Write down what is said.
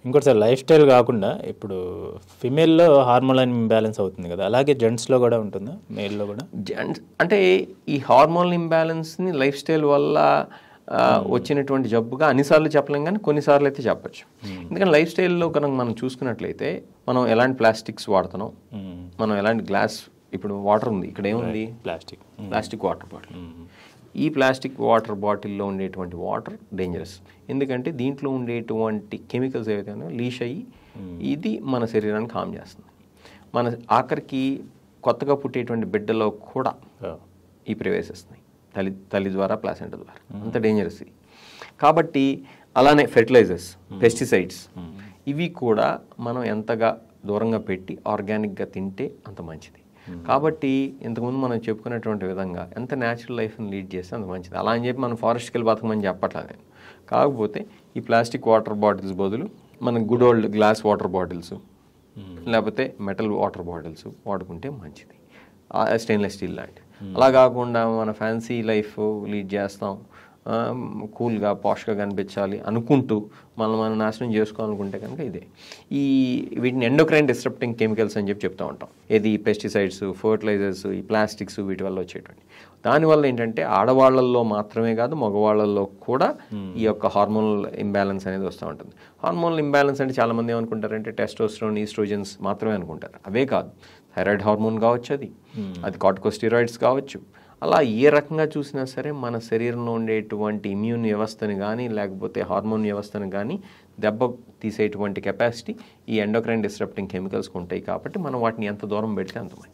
ఇంకోటి sir life style కాకుండా ఇప్పుడు ఫిమేల్లో హార్మోన్ ఇంబ్యాలెన్స్ అవుతుంది కదా, అలాగే జెంట్స్లో కూడా ఉంటుందా, మేల్లో కూడా? జెంట్స్ అంటే ఈ హార్మోన్ ఇంబ్యాలెన్స్ని లైఫ్ స్టైల్ వల్ల వచ్చినటువంటి జబ్బుగా అన్నిసార్లు చెప్పలేం, కానీ కొన్నిసార్లు అయితే చెప్పచ్చు. ఎందుకంటే లైఫ్ స్టైల్లో కనుక మనం చూసుకున్నట్లయితే మనం ఎలాంటి ప్లాస్టిక్స్ వాడుతున్నాం, మనం ఎలాంటి గ్లాస్, ఇప్పుడు వాటర్ ఉంది, ఇక్కడ ఏముంది ప్లాస్టిక్ వాటర్ బాటిల్. ఈ ప్లాస్టిక్ వాటర్ బాటిల్లో ఉండేటువంటి వాటర్ డేంజరస్, ఎందుకంటే దీంట్లో ఉండేటువంటి కెమికల్స్ ఏవైతే ఉన్నాయో లీష్ అయ్యి ఇది మన శరీరానికి హామ్ చేస్తుంది. మన ఆఖరికి కొత్తగా పుట్టేటువంటి బిడ్డలో కూడా ఈ ప్రవేశిస్తున్నాయి, తల్లి ద్వారా ప్లాసెంటా ద్వారా, అంత డేంజరస్ ఇది. కాబట్టి అలానే ఫెర్టిలైజర్స్, పెస్టిసైడ్స్, ఇవి కూడా మనం ఎంతగా దూరంగా పెట్టి ఆర్గానిక్గా తింటే అంత మంచిది. కాబట్టి ఇంతకుముందు మనం చెప్పుకున్నటువంటి విధంగా ఎంత న్యాచురల్ లైఫ్ని లీడ్ చేస్తే అంత మంచిది. అలా అని చెప్పి మనం ఫారెస్ట్కి వెళ్ళి బతకమని చెప్పట్లేదు నేను. కాకపోతే ఈ ప్లాస్టిక్ వాటర్ బాటిల్స్ బదులు మన good old glass water bottles లేకపోతే మెటల్ వాటర్ బాటిల్స్ వాడుకుంటే మంచిది, స్టెయిన్లెస్ స్టీల్ లాంటి. అలా కాకుండా మన ఫ్యాన్సీ లైఫ్ లీడ్ చేస్తాం, కూల్గా పాష్గా కనిపించాలి అనుకుంటూ మనం నాశనం చేసుకోవాలనుకుంటే కనుక ఇదే వీటిని ఎండోక్రైన్ డిస్రప్టింగ్ కెమికల్స్ అని చెప్పి చెప్తూ ఉంటాం. ఏది పెస్టిసైడ్స్, ఫర్టిలైజర్స్, ఈ ప్లాస్టిక్స్, వీటి వల్ల వచ్చేటువంటి. దానివల్ల ఏంటంటే ఆడవాళ్లలో మాత్రమే కాదు మగవాళ్ళల్లో కూడా ఈ యొక్క హార్మోనల్ ఇంబ్యాలెన్స్ అనేది వస్తూ ఉంటుంది. హార్మోనల్ ఇంబ్యాలెన్స్ అంటే చాలామంది ఏమనుకుంటారంటే టెస్టోస్టెరాన్, ఈస్ట్రోజన్స్ మాత్రమే అనుకుంటారు. అవే కాదు, థైరాయిడ్ హార్మోన్ కావచ్చు, అది కార్టికోస్టెరాయిడ్స్ కావచ్చు. అలా ఏ రకంగా చూసినా సరే మన శరీరంలో ఉండేటువంటి ఇమ్యూన్ వ్యవస్థను కానీ లేకపోతే హార్మోన్ వ్యవస్థను కానీ దెబ్బ తీసేటువంటి కెపాసిటీ ఈ ఎండోక్రైన్ డిస్రప్టింగ్ కెమికల్స్కి ఉంటాయి. కాబట్టి మనం వాటిని ఎంత దూరం పెడితే అంత మంచిది.